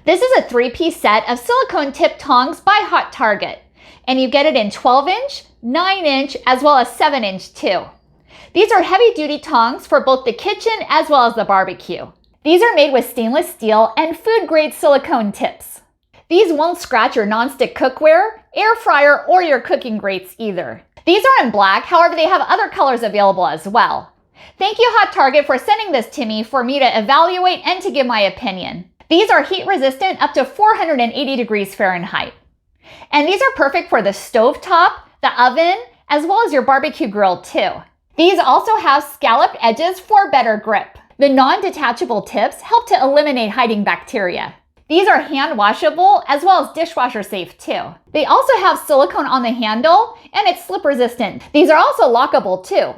This is a 3-piece set of silicone tip tongs by Hot Target, and you get it in 12-inch, 9-inch, as well as 7-inch too. These are heavy-duty tongs for both the kitchen as well as the barbecue. These are made with stainless steel and food-grade silicone tips. These won't scratch your non-stick cookware, air fryer, or your cooking grates either. These are in black, however they have other colors available as well. Thank you Hot Target for sending this to me for me to evaluate and to give my opinion. These are heat resistant up to 480 degrees Fahrenheit. And these are perfect for the stovetop, the oven, as well as your barbecue grill too. These also have scalloped edges for better grip. The non-detachable tips help to eliminate hiding bacteria. These are hand washable as well as dishwasher safe too. They also have silicone on the handle and it's slip resistant. These are also lockable too.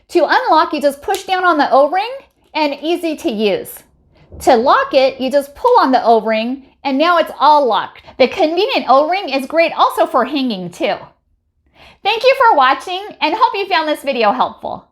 To unlock, you just push down on the O-ring and easy to use. To lock it, you just pull on the O-ring and now it's all locked. The convenient O-ring is great also for hanging too. Thank you for watching and hope you found this video helpful.